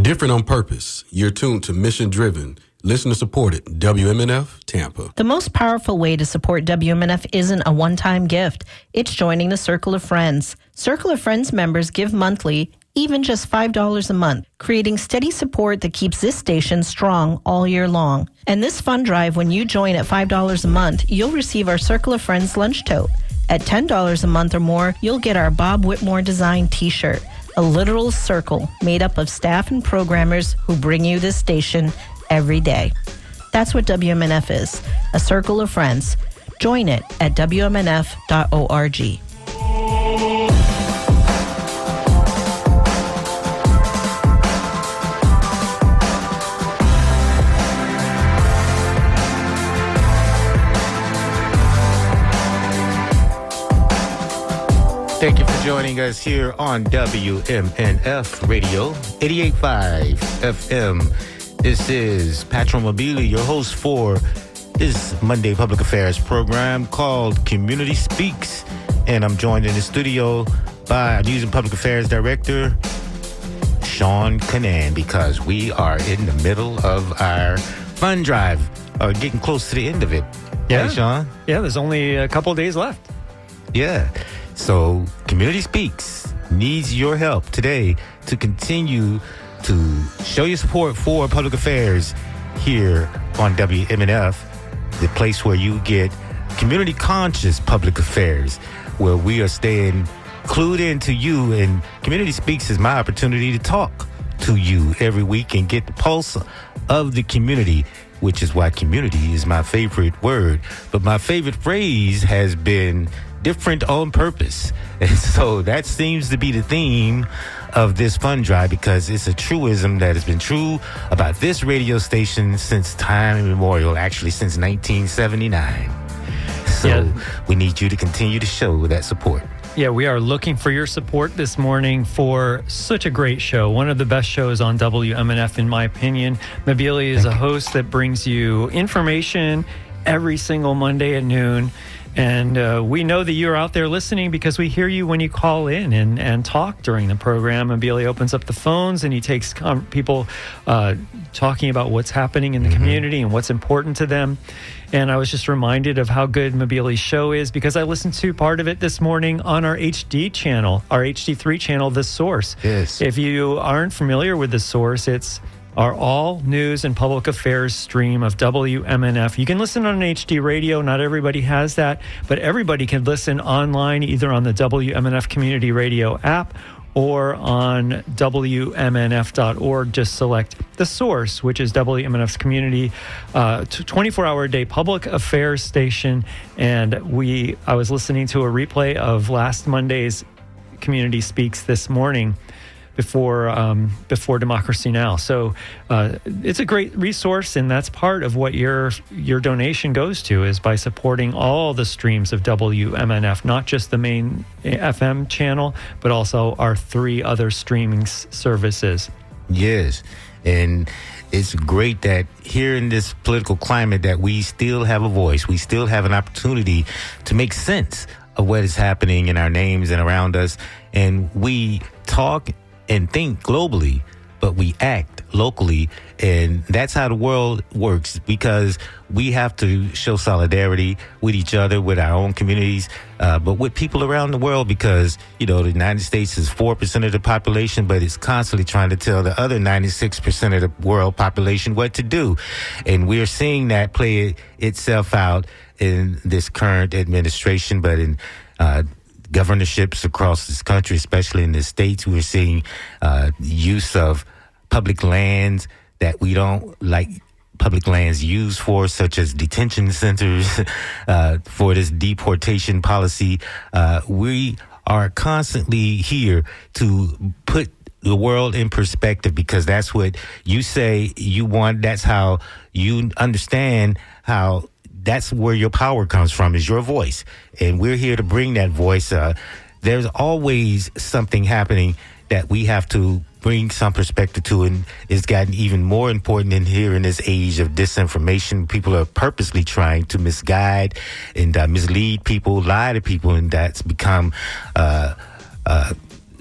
Different on purpose. You're tuned to Mission Driven, listener supported WMNF Tampa. The most powerful way to support WMNF isn't a one-time gift. It's joining the Circle of Friends. Circle of Friends members give monthly, even just $5 a month, creating steady support that keeps this station strong all year long. And this fund drive, when you join at $5 a month, you'll receive our Circle of Friends lunch tote. At $10 a month or more, you'll get our Bob Whitmore design t-shirt, a literal circle made up of staff and programmers who bring you this station every day. That's what WMNF is, a circle of friends. Join it at WMNF.org. Thank you for joining us here on WMNF Radio 88.5 FM. This is Patron Mobili, your host for this Monday Public Affairs program called Community Speaks. And I'm joined in the studio by our News and Public Affairs Director, Sean Canan, because we are in the middle of our fund drive, or getting close to the end of it. Yeah, hey, Sean? Yeah, there's only a couple of days left. Yeah. So, Community Speaks needs your help today to continue to show your support for public affairs here on WMNF, the place where you get community-conscious public affairs, where we are staying clued into you, and Community Speaks is my opportunity to talk to you every week and get the pulse of the community, which is why community is my favorite word. But my favorite phrase has been different on purpose. And so that seems to be the theme of this fund drive, because it's a truism that has been true about this radio station since time immemorial, actually since 1979. So we need you to continue to show that support. Yeah, we are looking for your support this morning for such a great show. One of the best shows on WMNF, in my opinion. Mobili is a host that brings you information every single Monday at noon. And we know that you're out there listening because we hear you when you call in and talk during the program. Mobili opens up the phones and he takes people talking about what's happening in the community and what's important to them. And I was just reminded of how good Mobili's show is because I listened to part of it this morning on our HD channel, our HD3 channel, The Source. Yes. If you aren't familiar with The Source, it's our all news and public affairs stream of WMNF. You can listen on an HD radio. Not everybody has that, but everybody can listen online either on the WMNF Community Radio app or on WMNF.org. Just select The Source, which is WMNF's community 24-hour-a-day public affairs station. And I was listening to a replay of last Monday's Community Speaks this morning before Democracy Now! So it's a great resource, and that's part of what your donation goes to, is by supporting all the streams of WMNF, not just the main FM channel, but also our 3 other streaming services. Yes, and it's great that here in this political climate that we still have a voice. We still have an opportunity to make sense of what is happening in our names and around us, and we talk and think globally, but we act locally. And that's how the world works, because we have to show solidarity with each other, with our own communities, but with people around the world, because, the United States is 4% of the population, but it's constantly trying to tell the other 96% of the world population what to do. And we're seeing that play itself out in this current administration, but in governorships across this country, especially in the states, we're seeing use of public lands that we don't like public lands used for, such as detention centers, for this deportation policy. We are constantly here to put the world in perspective, because that's what you say you want. That's how you understand how that's where your power comes from, is your voice. And we're here to bring that voice. There's always something happening that we have to bring some perspective to, and it's gotten even more important in here in this age of disinformation. People are purposely trying to misguide and mislead people, lie to people, and that's become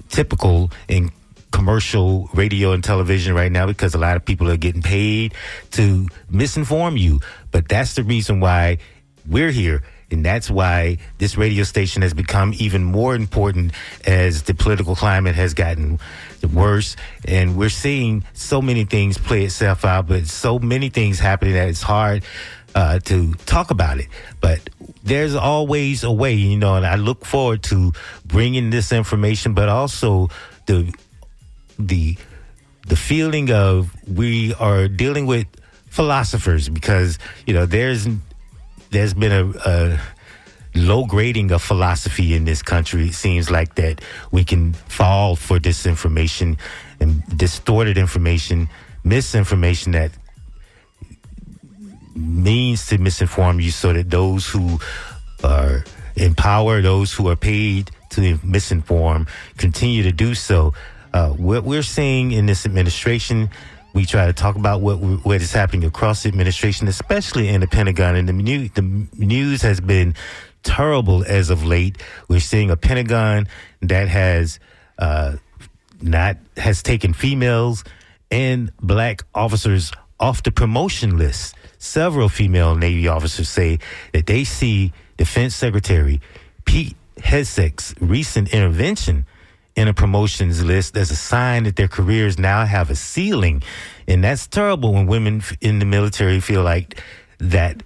typical in commercial radio and television right now because a lot of people are getting paid to misinform you. But that's the reason why we're here. And that's why this radio station has become even more important as the political climate has gotten worse. And we're seeing so many things play itself out, but so many things happening that it's hard to talk about it. But there's always a way, and I look forward to bringing this information, but also the feeling of we are dealing with philosophers because, there's been a low grading of philosophy in this country. It seems like that we can fall for disinformation and distorted information, misinformation that means to misinform you so that those who are in power, those who are paid to misinform, continue to do so. What we're seeing in this administration, we try to talk about what is happening across the administration, especially in the Pentagon. And the news has been terrible as of late. We're seeing a Pentagon that has taken females and black officers off the promotion list. Several female Navy officers say that they see Defense Secretary Pete Hegseth's recent intervention in a promotions list as a sign that their careers now have a ceiling. And that's terrible when women in the military feel like that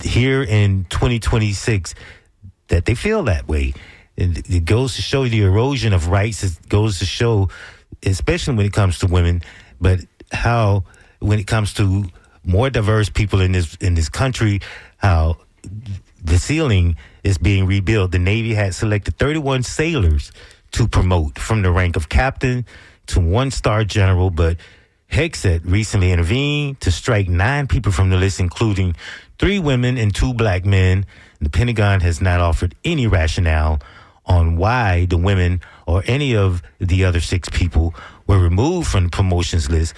here in 2026, that they feel that way. And it goes to show the erosion of rights. It goes to show, especially when it comes to women, but how when it comes to more diverse people in this country, how the ceiling is being rebuilt. The Navy had selected 31 sailors to promote from the rank of captain to 1-star general, but Hegseth recently intervened to strike 9 people from the list, including 3 women and 2 black men. The Pentagon has not offered any rationale on why the women or any of the other 6 people were removed from the promotions list.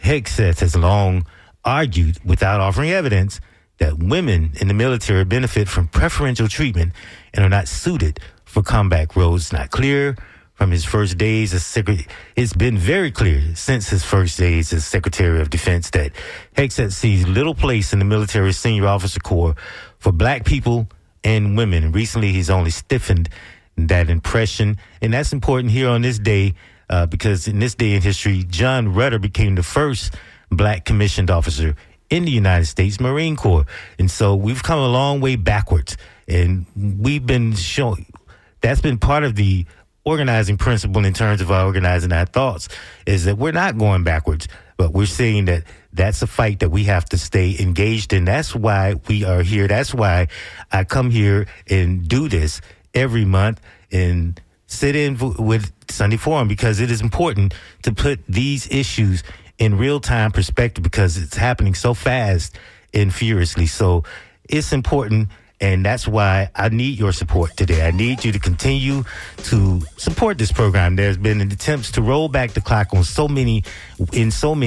Hegseth has long argued, without offering evidence, that women in the military benefit from preferential treatment and are not suited for combat roles. It's not clear from his first days as Secretary. It's been very clear since his first days as Secretary of Defense that Hegseth sees little place in the military senior officer corps for black people and women. Recently, he's only stiffened that impression. And that's important here on this day because in this day in history, John Rudder became the first black commissioned officer in the United States Marine Corps. And so we've come a long way backwards. And we've been showing that's been part of the organizing principle in terms of our organizing our thoughts, is that we're not going backwards, but we're seeing that that's a fight that we have to stay engaged in. That's why we are here. That's why I come here and do this every month and sit in with Sunday Forum, because it is important to put these issues in real-time perspective because it's happening so fast and furiously. So it's important, and that's why I need your support today. I need you to continue to support this program. There's been attempts to roll back the clock in so many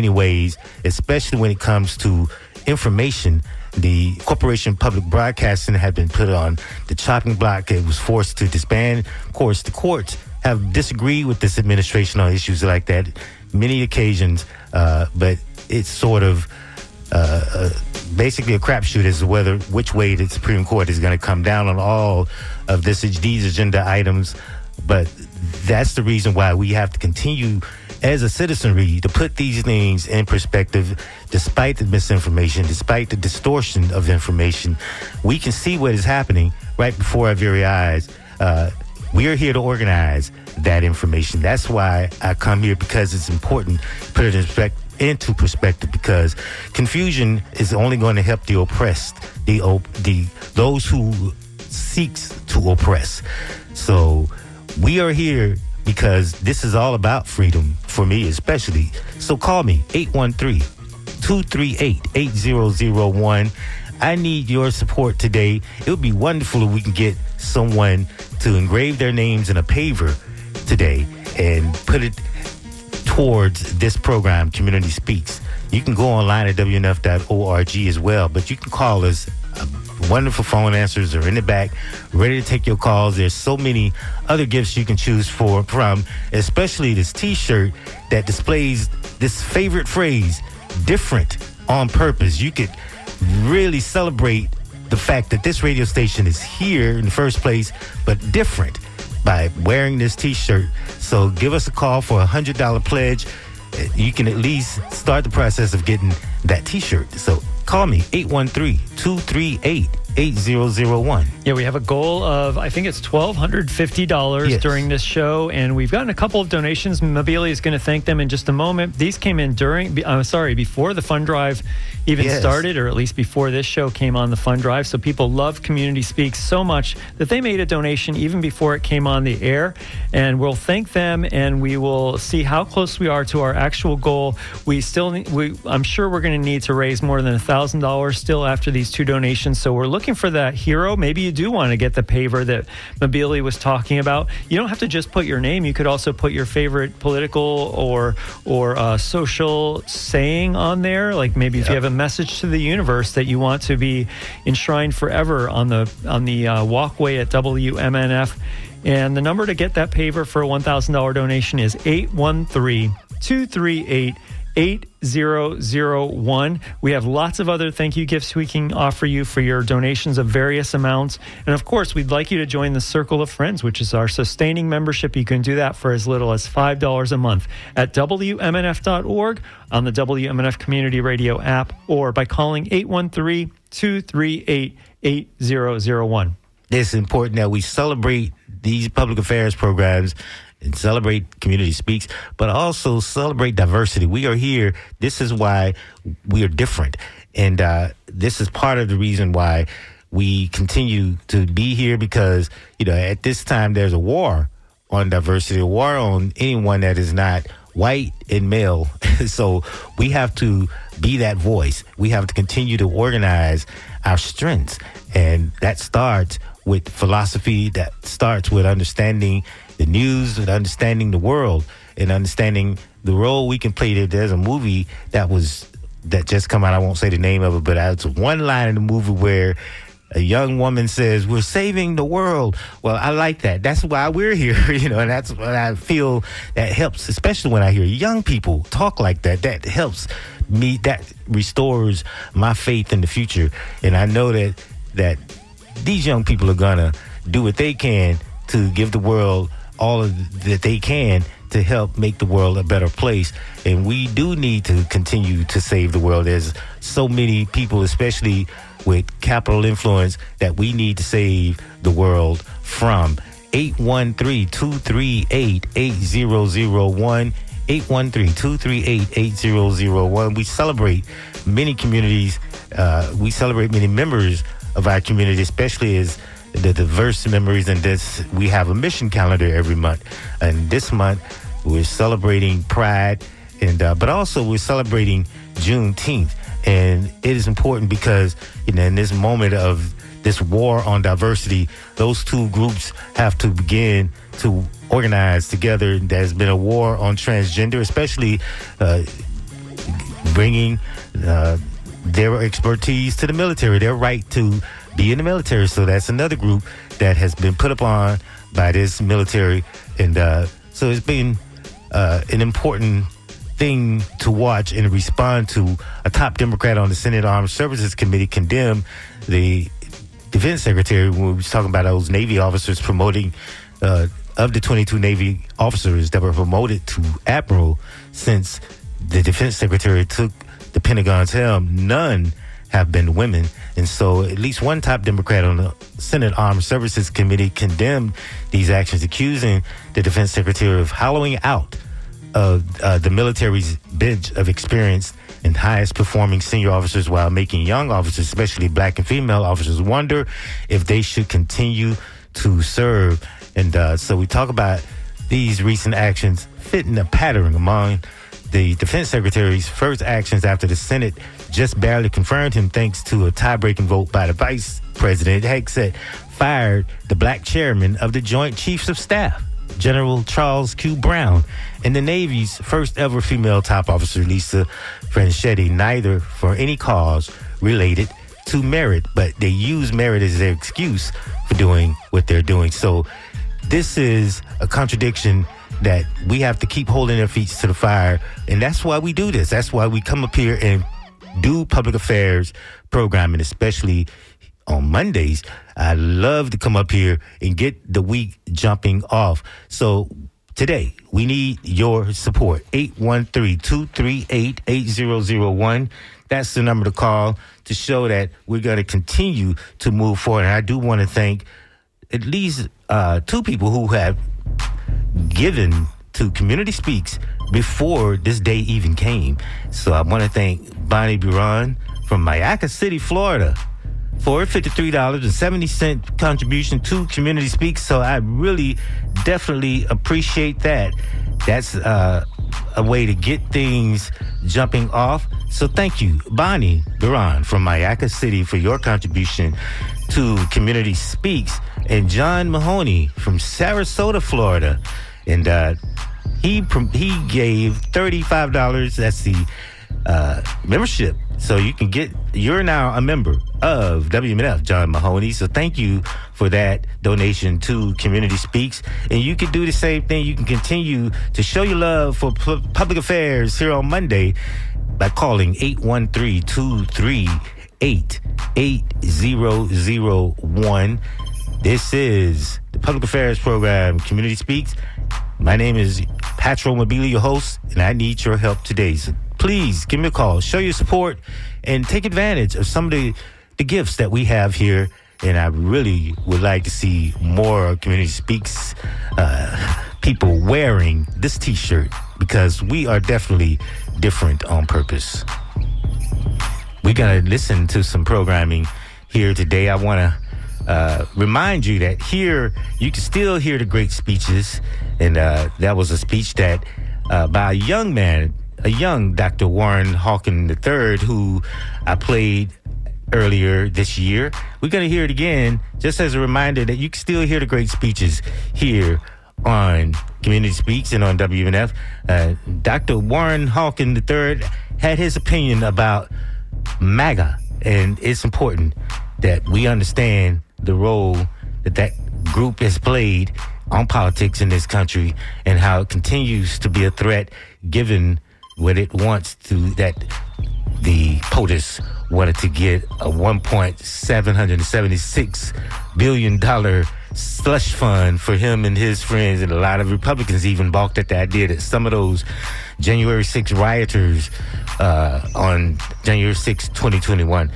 ways, especially when it comes to information. The Corporation Public Broadcasting had been put on the chopping block. It was forced to disband. Of course, the courts have disagreed with this administration on issues like that many occasions, but it's sort of basically a crapshoot as to which way the Supreme Court is going to come down on all of these agenda items. But that's the reason why we have to continue as a citizenry to put these things in perspective. Despite the misinformation, despite the distortion of information, we can see what is happening right before our very eyes. We are here to organize that information. That's why I come here, because it's important to put it into perspective, because confusion is only going to help the oppressed, those who seeks to oppress. So we are here because this is all about freedom for me especially. So call me, 813-238-8001. I need your support today. It would be wonderful if we can get someone to engrave their names in a paver today and put it towards this program, Community Speaks. You can go online at WNF.org as well, but you can call us wonderful phone answers are in the back, ready to take your calls. There's so many other gifts you can choose from, especially this T-shirt that displays this favorite phrase, different on purpose. You could really celebrate the fact that this radio station is here in the first place, but different by wearing this T-shirt. So give us a call for a $100 pledge. You can at least start the process of getting that T-shirt. So call me, 813-238-8001. Yeah, we have a goal of, I think it's $1,250 during this show, and we've gotten a couple of donations. Mabili is going to thank them in just a moment. These came in before the fund drive even started, or at least before this show came on the fund drive. So people love Community Speaks so much that they made a donation even before it came on the air, and we'll thank them, and we will see how close we are to our actual goal. I'm sure we're going to need to raise more than $1,000 still after these two donations. So we're looking for that hero. Maybe you do want to get the paver that Mabili was talking about. You don't have to just put your name. You could also put your favorite political or social saying on there. Like maybe if you have a message to the universe that you want to be enshrined forever on the walkway at WMNF. And the number to get that paver for a $1,000 donation is 813-238-8001. We have lots of other thank you gifts we can offer you for your donations of various amounts. And of course, we'd like you to join the Circle of Friends, which is our sustaining membership. You can do that for as little as $5 a month at WMNF.org, on the WMNF Community Radio app, or by calling 813-238-8001. It's important that we celebrate these public affairs programs and celebrate Community Speaks, but also celebrate diversity. We are here. This is why we are different. And this is part of the reason why we continue to be here, because, at this time there's a war on diversity, a war on anyone that is not white and male. So we have to be that voice. We have to continue to organize our strengths. And that starts with philosophy, that starts with understanding the news, with understanding the world, and understanding the role we can play. There's a movie that just come out. I won't say the name of it, but it's one line in the movie where a young woman says, "We're saving the world." Well, I like that. That's why we're here, and that's what I feel that helps, especially when I hear young people talk like that. That helps me. That restores my faith in the future. And I know that these young people are gonna do what they can to give the world all that they can to help make the world a better place. And we do need to continue to save the world. There's so many people, especially with capital influence, that we need to save the world from. 813-238-8001. 813-238-8001. We celebrate many communities. We celebrate many members of our community, especially as the diverse memories. And we have a mission calendar every month. And this month we're celebrating Pride, and but also we're celebrating Juneteenth. And it is important because, in this moment of this war on diversity, those two groups have to begin to organize together. There's been a war on transgender, especially bringing their expertise to the military, their right to be in the military. So that's another group that has been put upon by this military. And so it's been an important thing to watch and respond to. A top Democrat on the Senate Armed Services Committee condemned the Defense Secretary when we was talking about those Navy officers promoting, of the 22 Navy officers that were promoted to Admiral since the Defense Secretary took the Pentagon's helm, none have been women. And so at least one top Democrat on the Senate Armed Services Committee condemned these actions, accusing the Defense Secretary of hollowing out of the military's bench of experienced and highest performing senior officers, while making young officers, especially black and female officers, wonder if they should continue to serve. And so we talk about these recent actions fitting a pattern among the Defense Secretary's first actions after the Senate just barely confirmed him thanks to a tie-breaking vote by the Vice President. Hegseth fired the black chairman of the Joint Chiefs of Staff, General Charles Q. Brown, and the Navy's first ever female top officer, Lisa Franchetti, neither for any cause related to merit, but they use merit as their excuse for doing what they're doing. So this is a contradiction that we have to keep holding their feet to the fire. And that's why we do this. That's why we come up here and do public affairs programming, especially on Mondays. I love to come up here and get the week jumping off. So today, we need your support. 813-238-8001. That's the number to call to show that we're going to continue to move forward. And I do want to thank at least two people who have given to Community Speaks before this day even came. So I want to thank Bonnie Buran from Mayaca City, Florida, for a $53.70 contribution to Community Speaks. So I really definitely appreciate that. That's a way to get things jumping off. So thank you, Bonnie Buran from Mayaca City, for your contribution to Community Speaks, and John Mahoney from Sarasota, Florida. And he gave $35. That's the membership. So you're now a member of WMNF, John Mahoney. So thank you for that donation to Community Speaks. And you can do the same thing. You can continue to show your love for public affairs here on Monday by calling 813-238-8001. This is the public affairs program, Community Speaks. My name is Patro Mobili, your host, and I need your help today. So please give me a call, show your support, and take advantage of some of the gifts that we have here. And I really would like to see more Community Speaks people wearing this T-shirt, because we are definitely different on purpose. We're going to listen to some programming here today. I want to remind you that here you can still hear the great speeches. And that was a speech that by a young man, a young Dr. Warren Hawkins III, who I played earlier this year. We're going to hear it again, just as a reminder that you can still hear the great speeches here on Community Speaks and on WMNF. Dr. Warren Hawkins III had his opinion about MAGA, and it's important that we understand the role that group has played on politics in this country, and how it continues to be a threat given what it wants to, that the POTUS wanted to get a $1.776 billion slush fund for him and his friends, and a lot of Republicans even balked at the idea that some of those January 6 rioters on January 6, 2021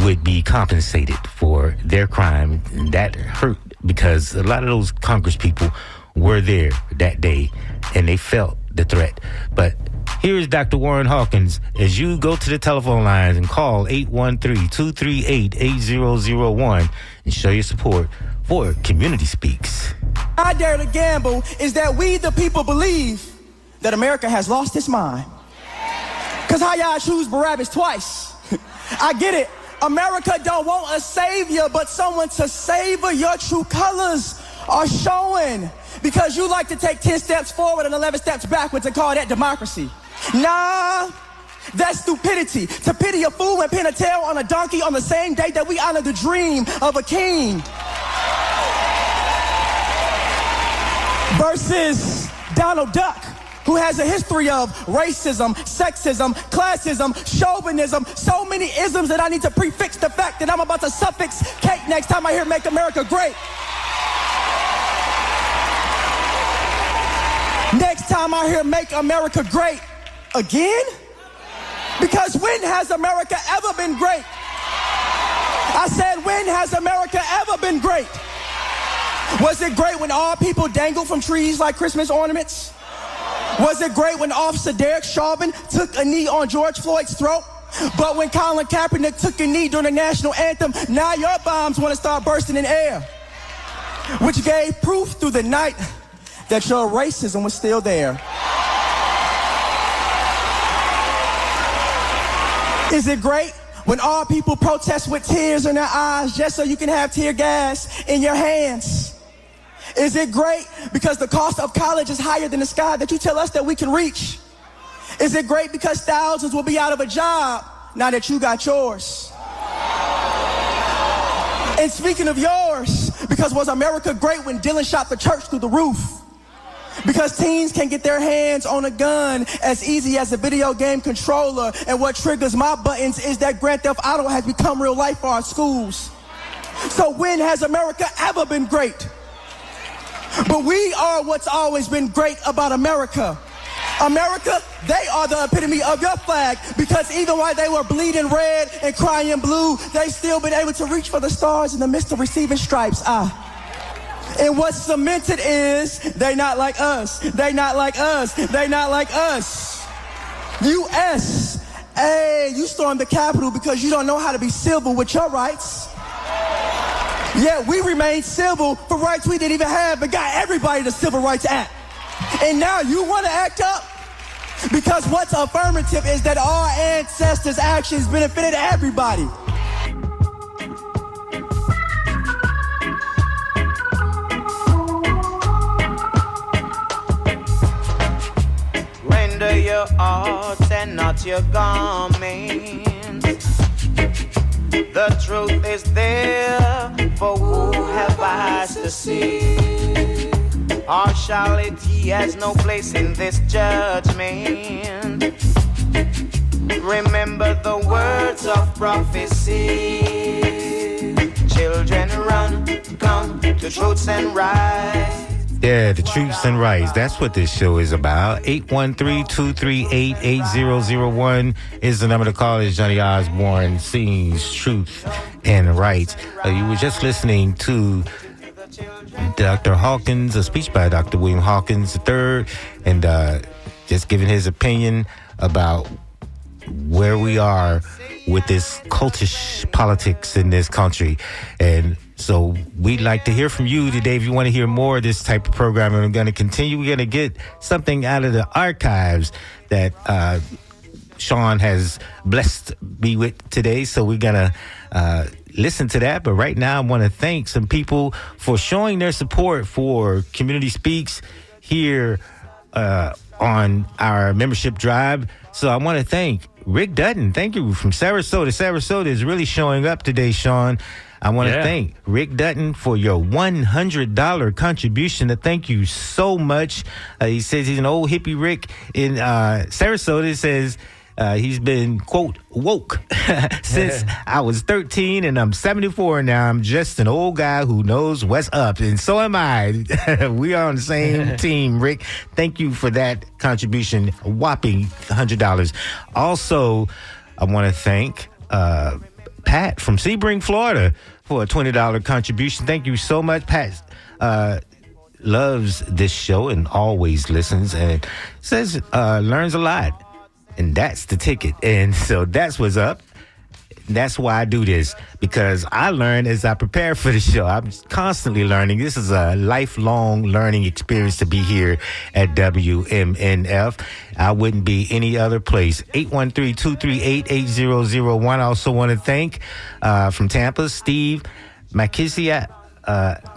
would be compensated for their crime. And that hurt, because a lot of those Congress people were there that day and they felt the threat. But here's Dr. Warren Hawkins as you go to the telephone lines and call 813-238-8001 and show your support for Community Speaks. I dare to gamble is that we the people believe that America has lost its mind. Cause how y'all choose Barabbas twice? I get it. America don't want a savior, but someone to savor. Your true colors are showing, because you like to take 10 steps forward and 11 steps backwards and call that democracy. Nah, that's stupidity. To pity a fool and pin a tail on a donkey on the same day that we honor the dream of a king. Versus Donald Duck, who has a history of racism, sexism, classism, chauvinism, so many isms that I need to prefix the fact that I'm about to suffix cake next time I hear Make America Great. Next time I hear Make America Great again? Because when has America ever been great? I said, when has America ever been great? Was it great when all people dangled from trees like Christmas ornaments? Was it great when Officer Derek Chauvin took a knee on George Floyd's throat? But when Colin Kaepernick took a knee during the national anthem, now your bombs want to start bursting in air. Which gave proof through the night that your racism was still there. Is it great when all people protest with tears in their eyes just so you can have tear gas in your hands? Is it great because the cost of college is higher than the sky that you tell us that we can reach? Is it great because thousands will be out of a job now that you got yours? And speaking of yours, because was America great when Dylan shot the church through the roof? Because teens can get their hands on a gun as easy as a video game controller. And what triggers my buttons is that Grand Theft Auto has become real life for our schools. So when has America ever been great? But we are what's always been great about America. America, they are the epitome of your flag, because even while they were bleeding red and crying blue, they still been able to reach for the stars in the midst of receiving stripes. And what's cemented is they not like us. They not like us. They not like us. U.S. Hey, you stormed the Capitol because you don't know how to be civil with your rights. Yeah, we remain civil for rights we didn't even have, but got everybody the Civil Rights Act. And now you want to act up? Because what's affirmative is that our ancestors' actions benefited everybody. Render your hearts and not your garments. The truth is there for who have eyes to see. Partiality has no place in this judgment. Remember the words of prophecy. Children run, come to truths and rights. Yeah, the truths and rights. That's what this show is about. 813-238-8001 is the number to call. It's Johnny Osborne sings Truth and Rights. You were just listening to Dr. Hawkins, a speech by Dr. William Hawkins III, and just giving his opinion about where we are with this cultish politics in this country. And so we'd like to hear from you today. If you want to hear more of this type of programming, we're going to continue. We're going to get something out of the archives that Sean has blessed me with today. So we're going to listen to that. But right now, I want to thank some people for showing their support for Community Speaks here on our membership drive. So I want to thank Rick Dutton. Thank you from Sarasota. Sarasota is really showing up today, Sean. I want to thank Rick Dutton for your $100 contribution. Thank you so much. He says he's an old hippie Rick in Sarasota. Says he's been, quote, woke since I was 13, and I'm 74 now. I'm just an old guy who knows what's up, and so am I. We are on the same team, Rick. Thank you for that contribution, a whopping $100. Also, I want to thank Pat from Sebring, Florida, for a $20 contribution. Thank you so much. Pat loves this show and always listens, and says learns a lot. And that's the ticket. And so that's what's up. That's why I do this, because I learn as I prepare for the show. I'm constantly learning. This is a lifelong learning experience to be here at WMNF. I wouldn't be any other place. 813-238-8001. I also want to thank from Tampa, Steve McIsaac.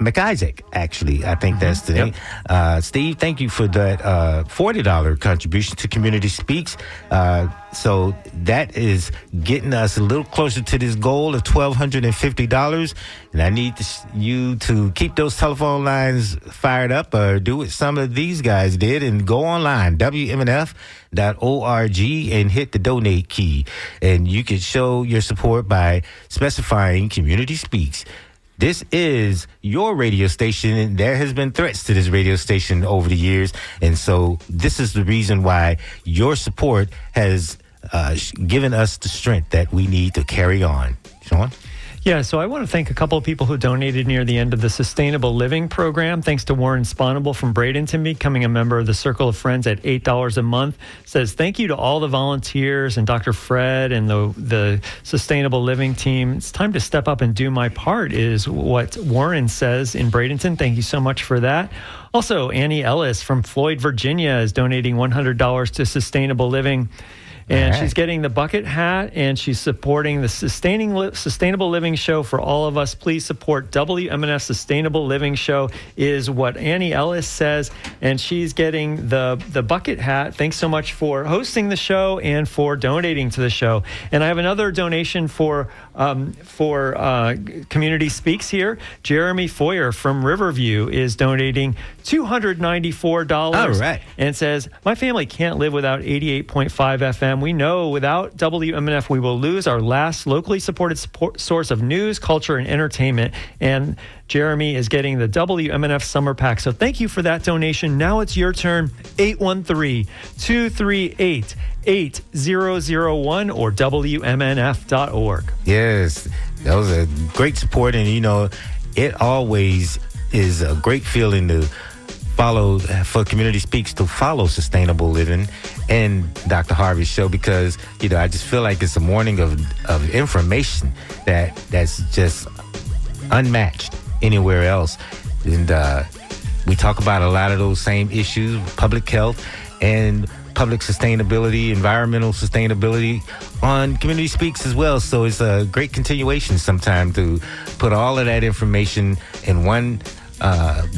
McIsaac, actually. I think that's the name. Steve, thank you for that $40 contribution to Community Speaks. So that is getting us a little closer to this goal of $1,250. And I need you to keep those telephone lines fired up, or do what some of these guys did and go online, WMNF.org, and hit the donate key. And you can show your support by specifying Community Speaks. This is your radio station, and there has been threats to this radio station over the years. And so this is the reason why your support has given us the strength that we need to carry on. Sean? Yeah, so I want to thank a couple of people who donated near the end of the Sustainable Living Program. Thanks to Warren Sponable from Bradenton becoming a member of the Circle of Friends at $8 a month. Says thank you to all the volunteers and Dr. Fred and the Sustainable Living team. It's time to step up and do my part, is what Warren says in Bradenton. Thank you so much for that. Also, Annie Ellis from Floyd, Virginia is donating $100 to Sustainable Living. And she's getting the bucket hat, and she's supporting the Sustainable Living Show for all of us. Please support WMNF Sustainable Living Show is what Annie Ellis says, and she's getting the bucket hat. Thanks so much for hosting the show and for donating to the show. And I have another donation for Community Speaks here. Jeremy Foyer from Riverview is donating $294. All right. And says, my family can't live without 88.5 FM. We know without WMNF, we will lose our last locally supported source of news, culture, and entertainment. And Jeremy is getting the WMNF Summer Pack. So thank you for that donation. Now it's your turn. 813-238-8001 or WMNF.org. Yes, that was a great support. And, it always is a great feeling to for Community Speaks to follow Sustainable Living and Dr. Harvey's show, because I just feel like it's a morning of information that's just unmatched anywhere else. And we talk about a lot of those same issues: public health and public sustainability, environmental sustainability on Community Speaks as well. So it's a great continuation sometime to put all of that information in one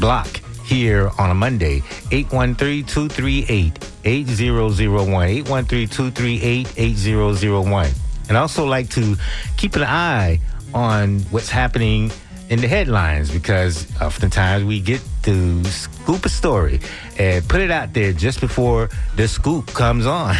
block here on a Monday. 813-238-8001. 813-238-8001. And also like to keep an eye on what's happening in the headlines, because oftentimes we get to scoop a story and put it out there just before the scoop comes on.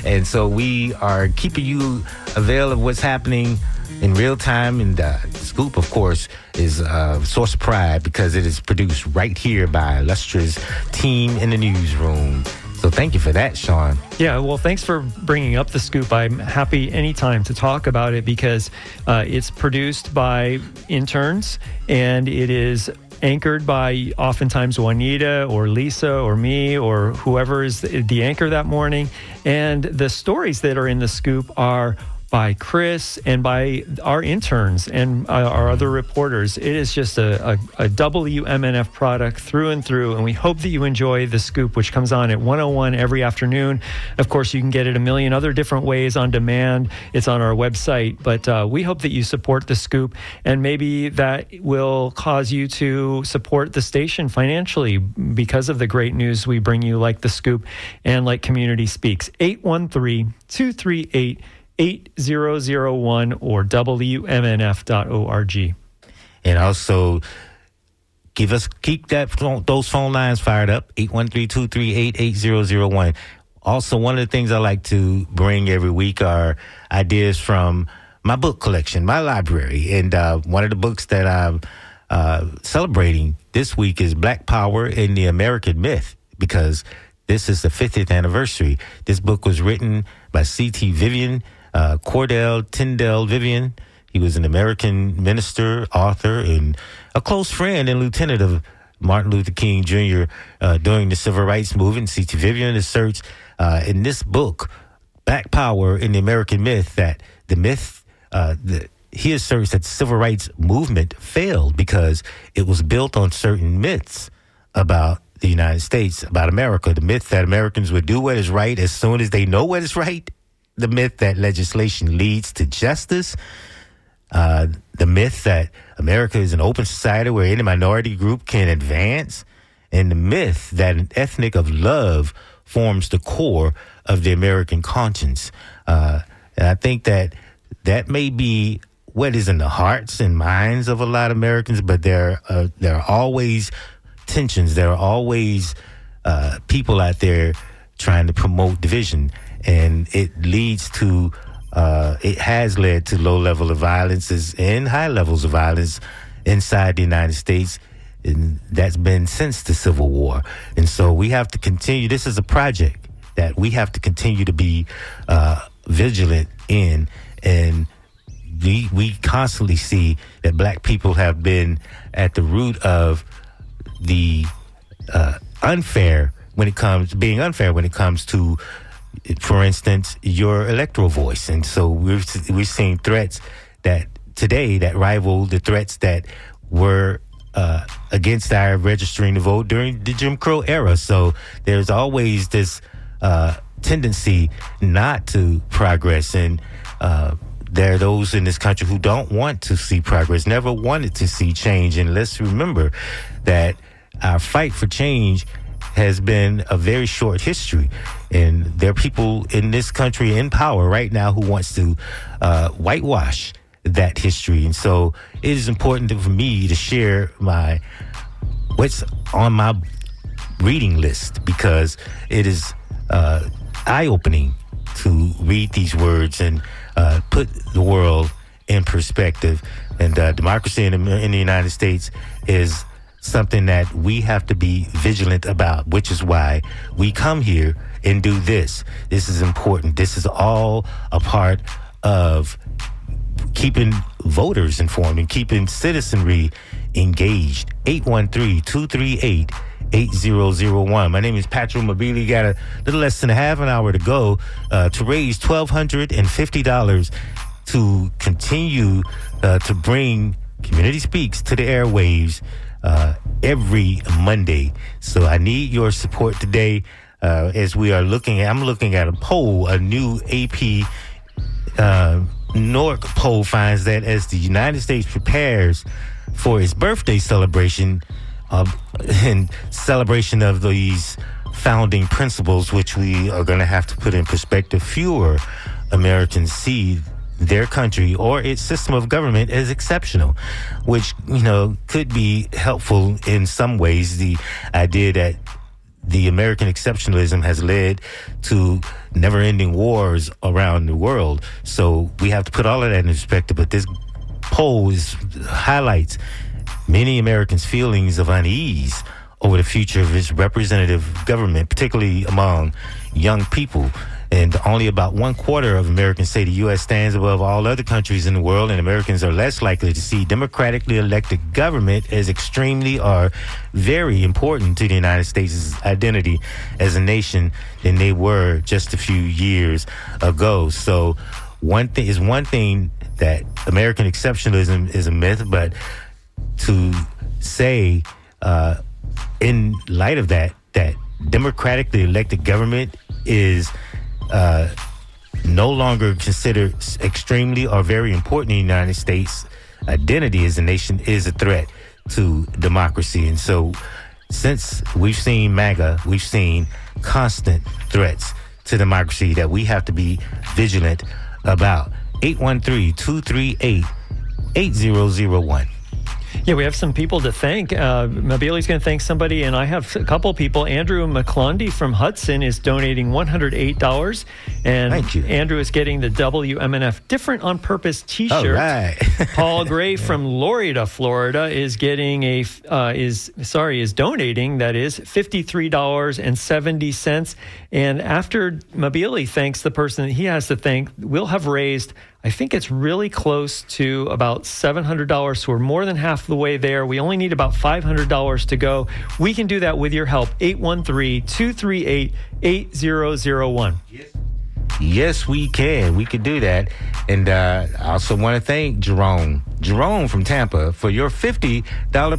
And so we are keeping you available of what's happening in real time. And the scoop, of course, is a source of pride because it is produced right here by illustrious team in the newsroom. So thank you for that, Sean. Yeah, well, thanks for bringing up the scoop. I'm happy anytime to talk about it because it's produced by interns, and it is anchored by oftentimes Juanita or Lisa or me or whoever is the anchor that morning. And the stories that are in the scoop are by Chris and by our interns and our other reporters. It is just a WMNF product through and through, and we hope that you enjoy the scoop, which comes on at 101 every afternoon. Of course, you can get it a million other different ways on demand. It's on our website, but we hope that you support the scoop, and maybe that will cause you to support the station financially because of the great news we bring you, like the scoop and like Community Speaks. 813-238-8001 or WMNF.org. And also keep those phone lines fired up, 813-238-8001. Also, one of the things I like to bring every week are ideas from my book collection, my library. And one of the books that I'm celebrating this week is Black Power in the American Myth, because this is the 50th anniversary. This book was written by C.T. Vivian, Cordell Tyndall Vivian. He was an American minister, author, and a close friend and lieutenant of Martin Luther King Jr. During the Civil Rights Movement. C.T. Vivian asserts in this book, Black Power in the American Myth, that he asserts that the Civil Rights Movement failed because it was built on certain myths about the United States, about America. The myth that Americans would do what is right as soon as they know what is right. The myth that legislation leads to justice. The myth that America is an open society where any minority group can advance. And the myth that an ethnic of love forms the core of the American conscience. And I think that may be what is in the hearts and minds of a lot of Americans, but there are always tensions. There are always people out there trying to promote division. And it has led to low level of violence and high levels of violence inside the United States. And that's been since the Civil War. And so we have to continue. This is a project that we have to continue to be vigilant in. And we constantly see that Black people have been at the root of the being unfair when it comes to, for instance, your electoral voice. And so we're seeing threats that today that rival the threats that were against our registering to vote during the Jim Crow era. So there's always this tendency not to progress, and there are those in this country who don't want to see progress, never wanted to see change. And let's remember that our fight for change has been a very short history, and there are people in this country in power right now who wants to whitewash that history. And so it is important for me to share what's on my reading list, because it is eye-opening to read these words and put the world in perspective. And democracy in the United States is something that we have to be vigilant about, which is why we come here and do this. This is important. This is all a part of keeping voters informed and keeping citizenry engaged. 813-238-8001. My name is Patrick Mobili. Got a little less than a half an hour to go to raise $1,250 to continue to bring Community Speaks to the airwaves every Monday. So I need your support today as we are I'm looking at a poll, a new AP NORC poll finds that as the United States prepares for its birthday celebration in celebration of these founding principles, which we are going to have to put in perspective, fewer Americans see their country or its system of government as exceptional, which, could be helpful in some ways. The idea that the American exceptionalism has led to never-ending wars around the world. So we have to put all of that in perspective. But this poll highlights many Americans' feelings of unease over the future of its representative government, particularly among young people. And only about 1/4 of Americans say the U.S. stands above all other countries in the world, and Americans are less likely to see democratically elected government as extremely or very important to the United States' identity as a nation than they were just a few years ago. So one thing that American exceptionalism is a myth, but to say in light of that democratically elected government is no longer considered extremely or very important in the United States identity as a nation is a threat to democracy. And so since we've seen MAGA, we've seen constant threats to democracy that we have to be vigilant about. 813-238-8001. Yeah, we have some people to thank. Mobili's going to thank somebody, and I have a couple people. Andrew McClundy from Hudson is donating $108. And thank you. Andrew is getting the WMNF Different on Purpose T-shirt. All right. Paul Gray from Laredo, Florida is getting is donating, that is, $53.70. And after Mobili thanks the person that he has to thank, we'll have raised, I think it's really close to about $700. So we're more than half the way there. We only need about $500 to go. We can do that with your help. 813-238-8001. Yes, we can. We could do that. And I also want to thank Jerome from Tampa for your $50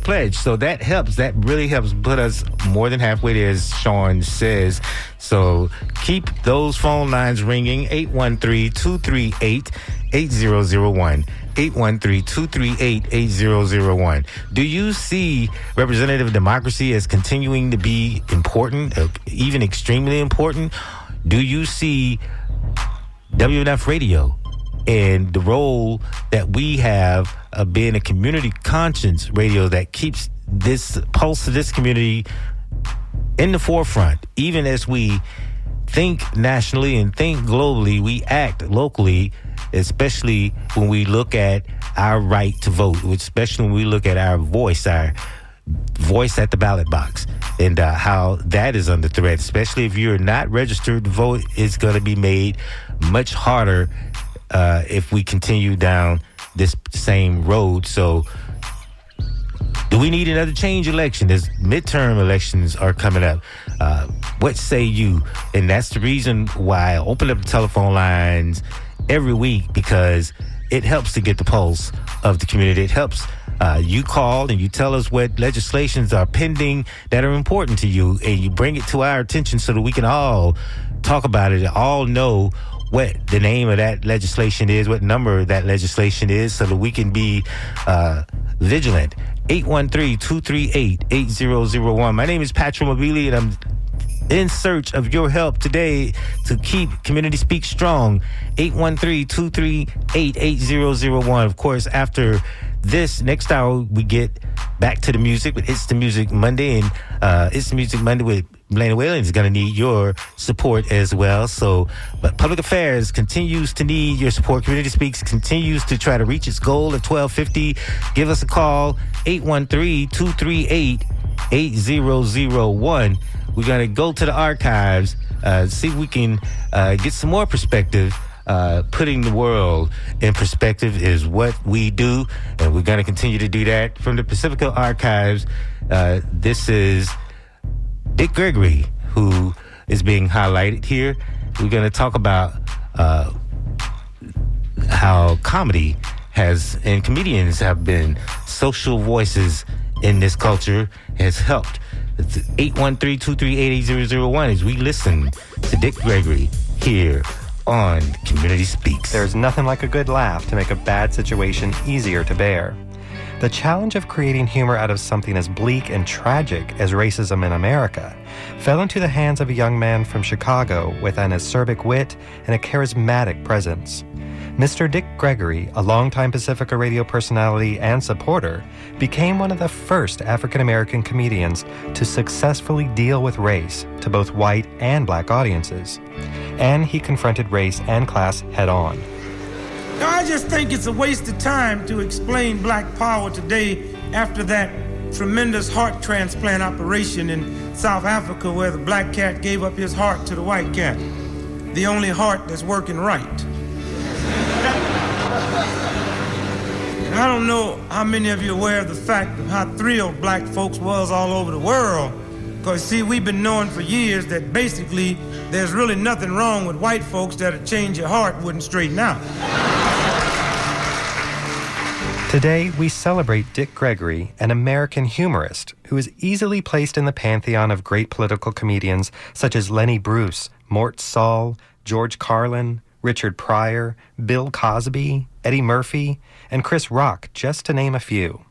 pledge. So that helps. That really helps put us more than halfway there, as Sean says. So keep those phone lines ringing. 813-238-8001. 813-238-8001. Do you see representative democracy as continuing to be important, even extremely important? Do you see WMNF Radio and the role that we have of being a community conscience radio that keeps this pulse of this community in the forefront? Even as we think nationally and think globally, we act locally, especially when we look at our right to vote, especially when we look at our voice at the ballot box, and how that is under threat, especially if you're not registered to vote. It's going to be made much harder if we continue down this same road. So do we need another change election? As midterm elections are coming up, what say you? And that's the reason why I open up the telephone lines every week, because it helps to get the pulse of the community. It helps you call and you tell us what legislations are pending that are important to you, and you bring it to our attention so that we can all talk about it and all know what the name of that legislation is, what number that legislation is, so that we can be vigilant. 813-238-8001. My name is Patrick Mobili, and I'm in search of your help today to keep Community Speak strong. 813-238-8001. Of course, after this next hour, we get back to the music with It's the Music Monday, and It's the Music Monday with Blaine Whalen is going to need your support as well. So, but Public Affairs continues to need your support. Community Speaks continues to try to reach its goal of 1250. Give us a call, 813-238-8001. We're going to go to the archives, see if we can get some more perspective. Putting the world in perspective is what we do, and we're going to continue to do that from the Pacifica Archives. This is Dick Gregory, who is being highlighted here. We're going to talk about how comedy has, and comedians have been social voices in this culture, has helped. It's 813-238-8001 as we listen to Dick Gregory here on Community Speaks. There's nothing like a good laugh to make a bad situation easier to bear. The challenge of creating humor out of something as bleak and tragic as racism in America fell into the hands of a young man from Chicago with an acerbic wit and a charismatic presence. Mr. Dick Gregory, a longtime Pacifica radio personality and supporter, became one of the first African-American comedians to successfully deal with race to both white and black audiences. And he confronted race and class head-on. Now, I just think it's a waste of time to explain black power today after that tremendous heart transplant operation in South Africa where the black cat gave up his heart to the white cat. The only heart that's working right. I don't know how many of you are aware of the fact of how thrilled black folks was all over the world. Because, see, we've been knowing for years that basically there's really nothing wrong with white folks that a change your heart wouldn't straighten out. Today, we celebrate Dick Gregory, an American humorist who is easily placed in the pantheon of great political comedians such as Lenny Bruce, Mort Saul, George Carlin, Richard Pryor, Bill Cosby, Eddie Murphy, and Chris Rock, just to name a few.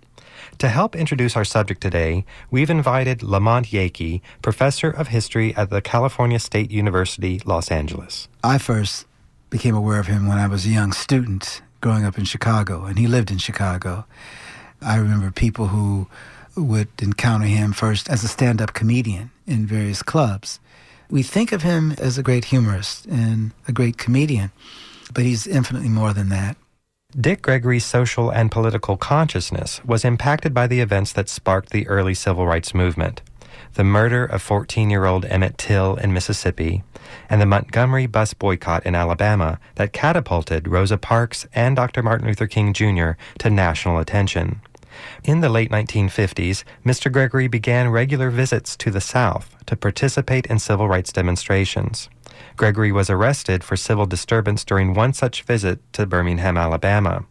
To help introduce our subject today, we've invited Lamont Yakey, professor of history at the California State University, Los Angeles. I first became aware of him when I was a young student growing up in Chicago, and he lived in Chicago. I remember people who would encounter him first as a stand-up comedian in various clubs. We think of him as a great humorist and a great comedian, but he's infinitely more than that. Dick Gregory's social and political consciousness was impacted by the events that sparked the early civil rights movement. The murder of 14-year-old Emmett Till in Mississippi, and the Montgomery bus boycott in Alabama that catapulted Rosa Parks and Dr. Martin Luther King Jr. to national attention. In the late 1950s, Mr. Gregory began regular visits to the South to participate in civil rights demonstrations. Gregory was arrested for civil disturbance during one such visit to Birmingham, Alabama.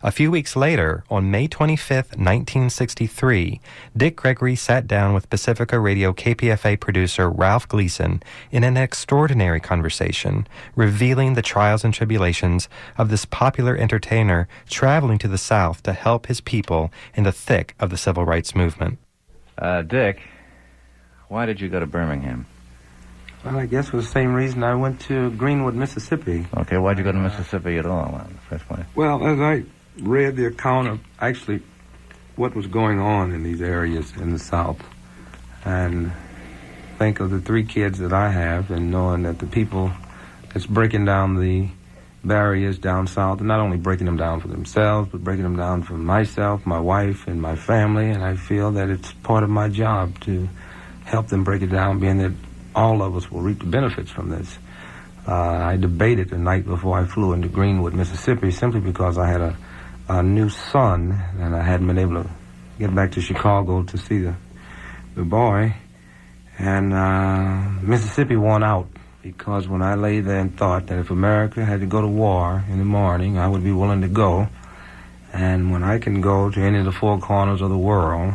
A few weeks later, on May 25, 1963, Dick Gregory sat down with Pacifica Radio KPFA producer Ralph Gleason in an extraordinary conversation, revealing the trials and tribulations of this popular entertainer traveling to the South to help his people in the thick of the civil rights movement. Dick, why did you go to Birmingham? Well, I guess for the same reason I went to Greenwood, Mississippi. Okay, why'd you go to Mississippi at all in the first place? Well, as I read the account of actually what was going on in these areas in the South, and think of the three kids that I have, and knowing that the people that's breaking down the barriers down South, and not only breaking them down for themselves, but breaking them down for myself, my wife, and my family, and I feel that it's part of my job to help them break it down, being that all of us will reap the benefits from this. I debated the night before I flew into Greenwood, Mississippi, simply because I had a new son, and I hadn't been able to get back to Chicago to see the boy. And Mississippi won out because when I lay there and thought that if America had to go to war in the morning, I would be willing to go. And when I can go to any of the four corners of the world,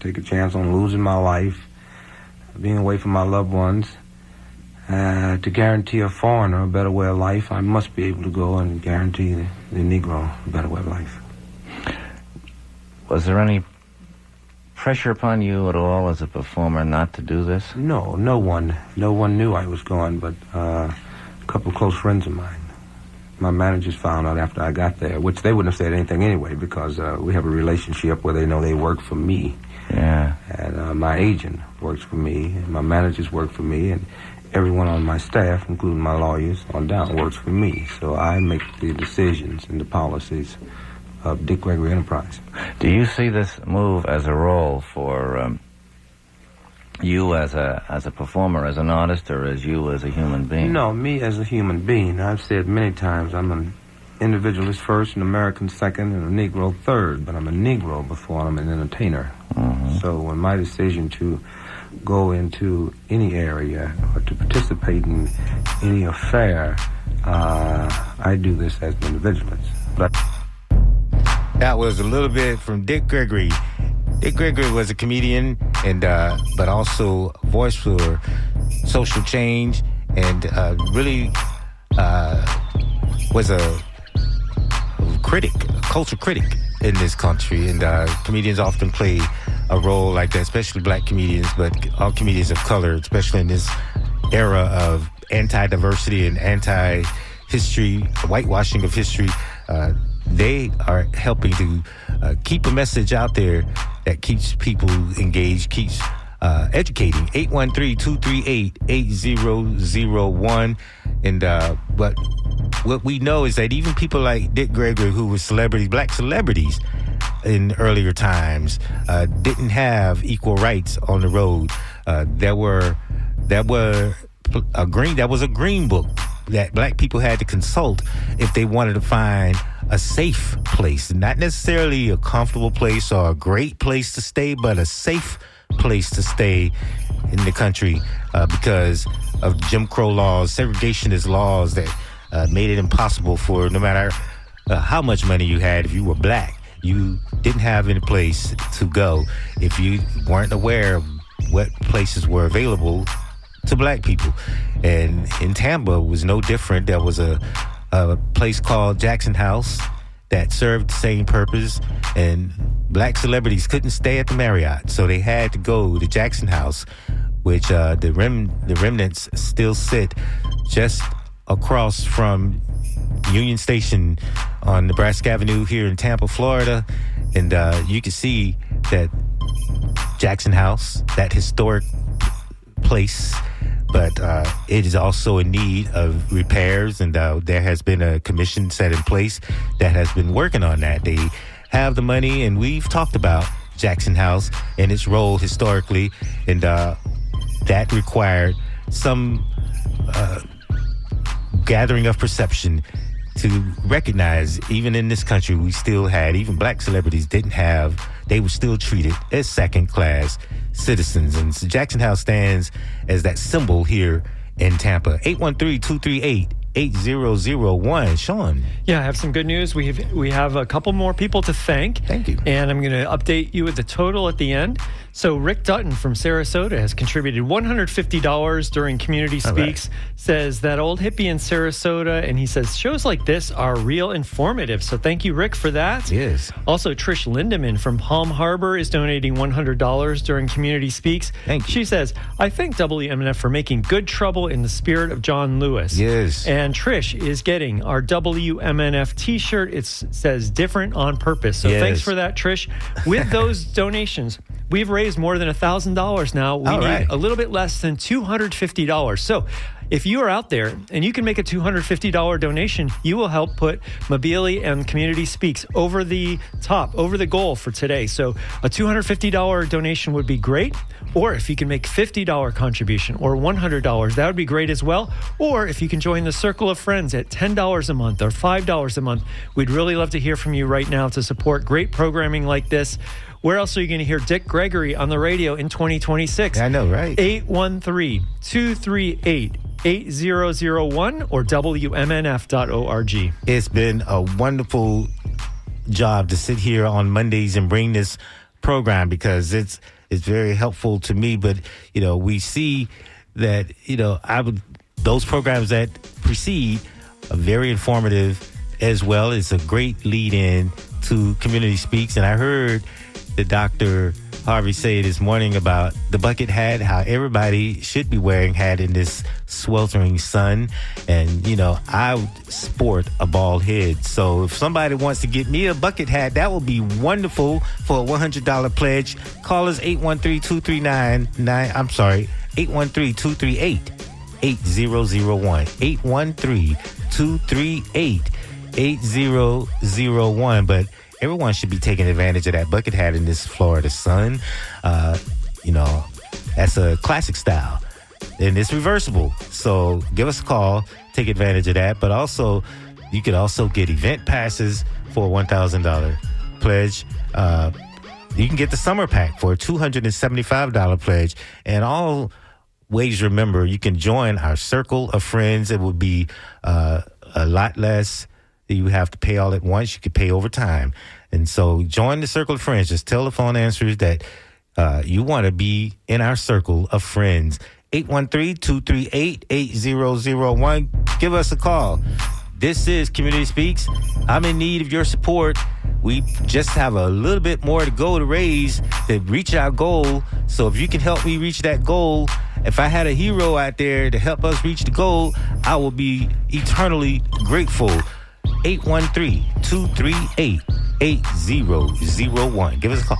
take a chance on losing my life, being away from my loved ones, to guarantee a foreigner a better way of life, I must be able to go and guarantee the Negro a better way of life. Was there any pressure upon you at all as a performer not to do this? No one knew I was going, but a couple of close friends of mine. My managers found out after I got there, which they wouldn't have said anything anyway, because we have a relationship where they know they work for me. Yeah. And my agent works for me, and my managers work for me, and everyone on my staff, including my lawyers on down, works for me. So I make the decisions and the policies of Dick Gregory Enterprise. Do you see this move as a role for you as a performer, as an artist, or as you as a human being? No, me as a human being. I've said many times I'm an individualist first, an American second, and a Negro third, but I'm a Negro before I'm an entertainer. Mm-hmm. So when my decision to go into any area or to participate in any affair, I do this as an individualist. But that was a little bit from Dick Gregory. Dick Gregory was a comedian and but also a voice for social change, and really was a critic, a culture critic in this country. And comedians often play a role like that, especially black comedians, but all comedians of color, especially in this era of anti-diversity and anti-history, whitewashing of history. They are helping to keep a message out there that keeps people engaged, keeps educating. 813-238-8001. And but what we know is that even people like Dick Gregory, who were celebrities, black celebrities in earlier times, didn't have equal rights on the road. There was a green book that black people had to consult if they wanted to find a safe place, not necessarily a comfortable place or a great place to stay, but a safe place to stay in the country because of Jim Crow laws, segregationist laws that made it impossible for, no matter how much money you had, if you were black, you didn't have any place to go if you weren't aware of what places were available to black people. And in Tampa was no different. There was a place called Jackson House that served the same purpose, and black celebrities couldn't stay at the Marriott, so they had to go to Jackson House, which the remnants still sit just across from Union Station on Nebraska Avenue here in Tampa, Florida. And you can see that Jackson House, that historic place, but it is also in need of repairs, and there has been a commission set in place that has been working on that. They have the money, and we've talked about Jackson House and its role historically, and that required some gathering of perception to recognize, even in this country, we still had, even black celebrities didn't have, they were still treated as second-class citizens. And so Jackson House stands as that symbol here in Tampa. 813-238-8001. Sean. Yeah, I have some good news. We have a couple more people to thank. Thank you. And I'm going to update you with the total at the end. So Rick Dutton from Sarasota has contributed $150 during Community Speaks. Right. Says that old hippie in Sarasota, and he says shows like this are real informative. So thank you, Rick, for that. Yes. Also, Trish Lindemann from Palm Harbor is donating $100 during Community Speaks. Thank you. She says, I thank WMNF for making good trouble in the spirit of John Lewis. Yes. And Trish is getting our WMNF t-shirt. It says different on purpose. So Thanks for that, Trish. With those donations, we've raised more than $1,000 now. We need a little bit less than $250. So if you are out there and you can make a $250 donation, you will help put Mabili and Community Speaks over the top, over the goal for today. So a $250 donation would be great. Or if you can make $50 contribution or $100, that would be great as well. Or if you can join the Circle of Friends at $10 a month or $5 a month, we'd really love to hear from you right now to support great programming like this. Where else are you going to hear Dick Gregory on the radio in 2026? I know, right? 813-238-8001 or WMNF.org. It's been a wonderful job to sit here on Mondays and bring this program because it's very helpful to me. But, we see that, those programs that precede are very informative as well. It's a great lead in to Community Speaks. And I heard the Dr. Harvey say this morning about the bucket hat, how everybody should be wearing hat in this sweltering sun. And, I would sport a bald head. So if somebody wants to get me a bucket hat, that would be wonderful for a $100 pledge. Call us 813-238-8001. 813-238-8001. But everyone should be taking advantage of that bucket hat in this Florida sun. That's a classic style. And it's reversible. So give us a call, take advantage of that. But also, you could also get event passes for a $1,000 pledge. You can get the summer pack for a $275 pledge. And always remember, you can join our circle of friends. It would be a lot less. You have to pay all at once. You could pay over time. And so join the circle of friends. Just tell the phone answers that you want to be in our circle of friends. 813-238-8001. Give us a call. This is Community Speaks. I'm in need of your support. We just have a little bit more to go to raise to reach our goal. So if you can help me reach that goal, if I had a hero out there to help us reach the goal, I will be eternally grateful. 813-238-8001. Give us a call.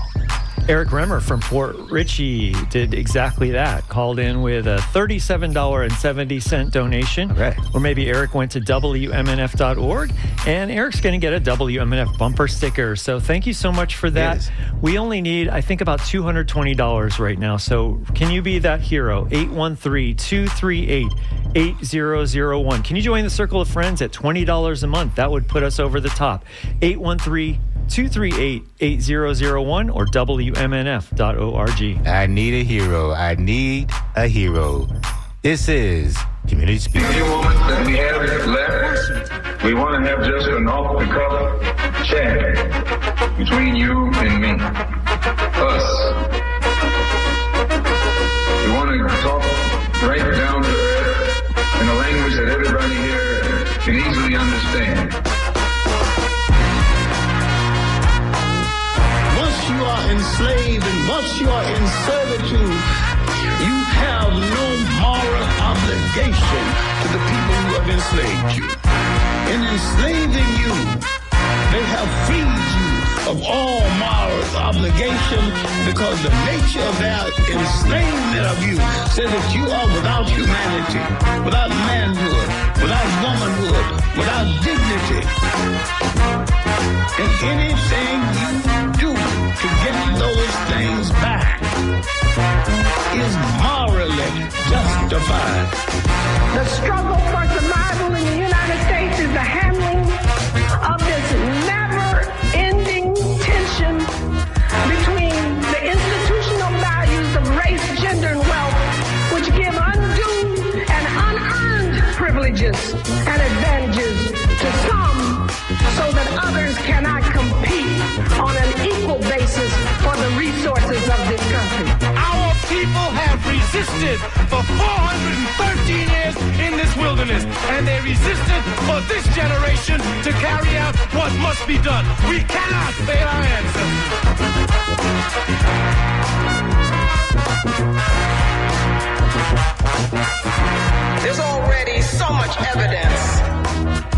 Eric Remmer from Fort Ritchie did exactly that. Called in with a $37.70 donation. Right. Or maybe Eric went to WMNF.org, and Eric's going to get a WMNF bumper sticker. So thank you so much for that. Yes. We only need, I think, about $220 right now. So can you be that hero? 813-238-8001. Can you join the Circle of Friends at $20 a month? That would put us over the top. 813-238-8001 or WMNF.org. I need a hero. I need a hero. This is Community Speaks. In a few moments that we have left, we want to have just an off-the-cuff chat between you and me. Us. We want to talk right down to earth in a language that everybody here can easily understand. Once you are enslaved and once you are in servitude, you have no moral obligation to the people who have enslaved you. In enslaving you, they have freed you of all moral obligation because the nature of their enslavement of you says that you are without humanity, without manhood, without womanhood, without dignity. And anything you do to get those things back is morally justified. The struggle for survival in the United States is the handling of this never-ending tension between the institutional values of race, gender, and wealth, which give undue and unearned privileges and advantages to some so that others cannot compete on an equal basis for the resources of this country. Our people have resisted for 413 years in this wilderness, and they resisted for this generation to carry out what must be done. We cannot fail our ancestors. There's already so much evidence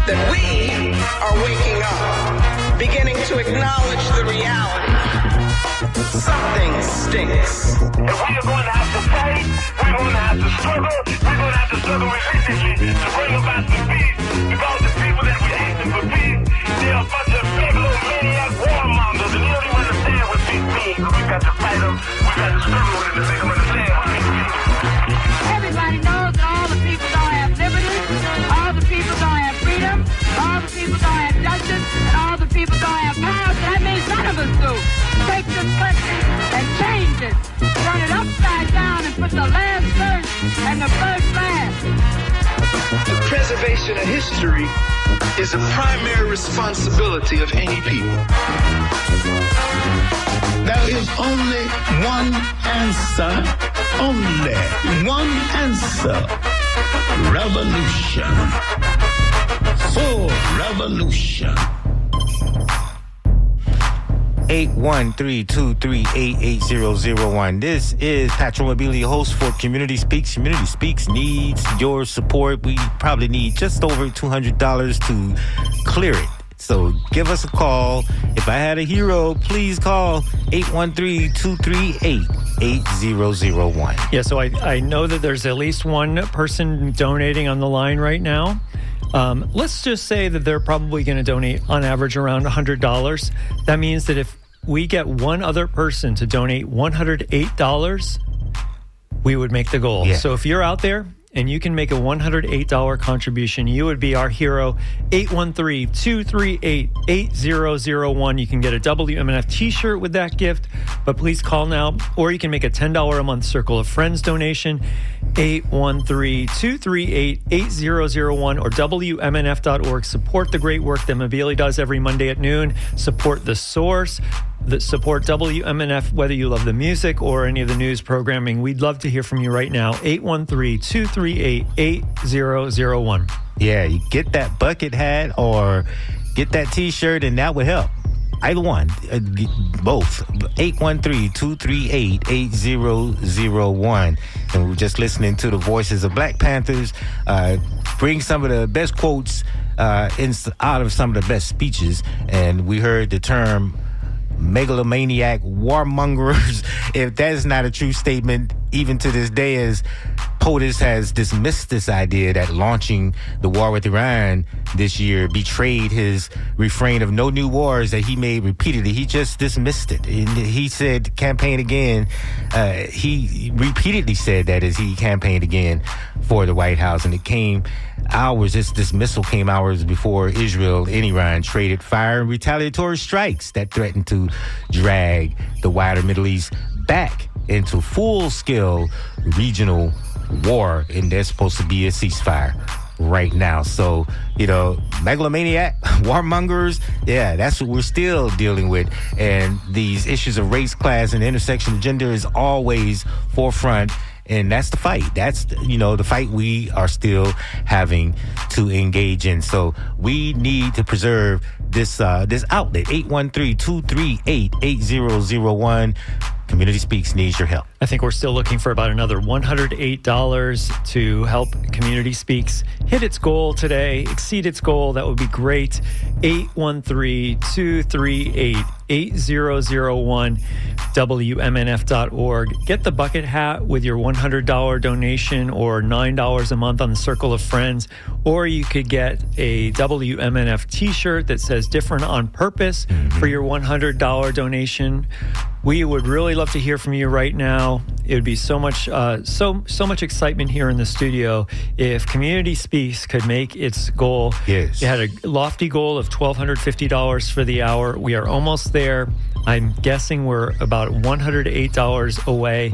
that we are waking up, beginning to acknowledge the reality. Something stinks. And we are going to have to fight, we're going to have to struggle, we're going to have to struggle relentlessly to bring about the peace, because the people that we hasten for peace, they are a bunch of megalomaniac warmongers, and you don't even understand what peace means, so we've got to fight them, we've got to struggle with them to make them understand what peace means. Everybody knows that all the people don't have liberty, all the people don't have freedom, all the people don't have justice, and all the people don't have power. That means none of us do. Take the this country and change it. Turn it upside down and put the last first and the first last. The preservation of history is a primary responsibility of any people. There is only one answer, only one answer. Revolution. For revolution. 813-238-8001. This is Patrick Mobili, host for Community Speaks. Community Speaks needs your support. We probably need just over $200 to clear it. So give us a call. If I had a hero, please call 813-238-8001. Yeah, so I know that there's at least one person donating on the line right now. Let's just say that they're probably going to donate on average around $100. That means that if we get one other person to donate $108, we would make the goal. Yeah. So if you're out there and you can make a $108 contribution, you would be our hero. 813-238-8001. You can get a WMNF t-shirt with that gift, but please call now. Or you can make a $10 a month Circle of Friends donation. 813-238-8001 or WMNF.org. Support the great work that Mobili does every Monday at noon. Support The Source. Support WMNF, whether you love the music or any of the news programming. We'd love to hear from you right now. 813-238-8001. Yeah, you get that bucket hat or get that t-shirt, and that would help. Either one, both. 813-238-8001. And we're just listening to the voices of Black Panthers bring some of the best quotes out of some of the best speeches. And we heard the term megalomaniac warmongers. If that is not a true statement, even to this day, as POTUS has dismissed this idea that launching the war with Iran this year betrayed his refrain of no new wars that he made repeatedly. He just dismissed it. And he said campaign again. He repeatedly said that as he campaigned again for the White House. And it came hours, this dismissal came hours before Israel and Iran traded fire and retaliatory strikes that threatened to drag the wider Middle East back into full-scale regional war, and there's supposed to be a ceasefire right now. So, megalomaniac, warmongers, yeah, that's what we're still dealing with. And these issues of race, class, and intersection of gender is always forefront. And that's the fight. That's, the fight we are still having to engage in. So we need to preserve this outlet. 813-238-8001. Community Speaks needs your help. I think we're still looking for about another $108 to help Community Speaks hit its goal today, exceed its goal. That would be great. 813-238-8001, WMNF.org. Get the bucket hat with your $100 donation or $9 a month on the Circle of Friends. Or you could get a WMNF t-shirt that says different on purpose for your $100 donation. We would really love to hear from you right now. It would be so much excitement here in the studio if Community Speaks could make its goal. Yes. It had a lofty goal of $1,250 for the hour. We are almost there. I'm guessing we're about $108 away.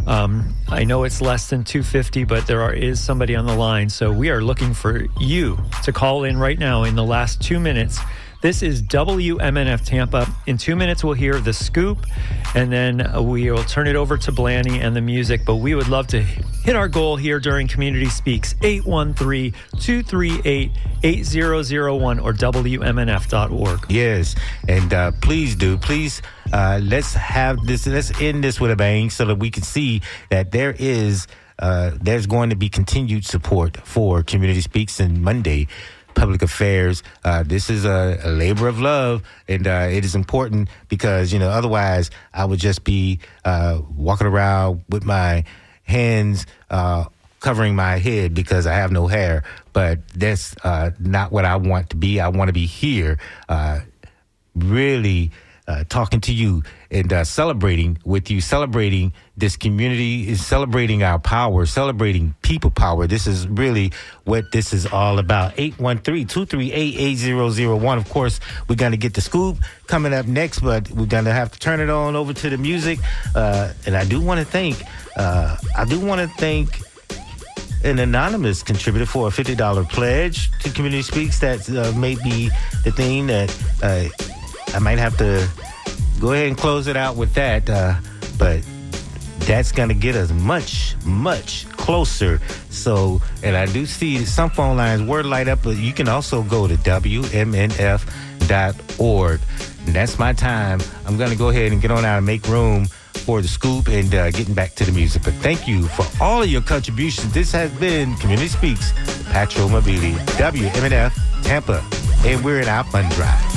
I know it's less than $250, but there is somebody on the line. So we are looking for you to call in right now in the last 2 minutes. This is WMNF Tampa. In 2 minutes, we'll hear The Scoop, and then we will turn it over to Blanny and the music. But we would love to hit our goal here during Community Speaks. 813-238-8001 or WMNF.org. Yes, and please do. Please, let's have this. Let's end this with a bang so that we can see that there's going to be continued support for Community Speaks and Monday Public Affairs. This is a labor of love, and it is important because, otherwise I would just be walking around with my hands covering my head because I have no hair. But that's not what I want to be. I want to be here really talking to you and celebrating with you, celebrating this community, is celebrating our power, celebrating people power. This is really what this is all about. 813-238-8001. Of course, we're going to get the scoop coming up next, but we're going to have to turn it on over to the music. And I do want to thank an anonymous contributor for a $50 pledge to Community Speaks. That may be the thing that I might have to go ahead and close it out with that. But that's going to get us much, much closer. So, and I do see some phone lines were light up, but you can also go to WMNF.org. And that's my time. I'm going to go ahead and get on out and make room for the scoop and getting back to the music. But thank you for all of your contributions. This has been Community Speaks, Patro Mobili, WMNF, Tampa, and we're in our fun drive.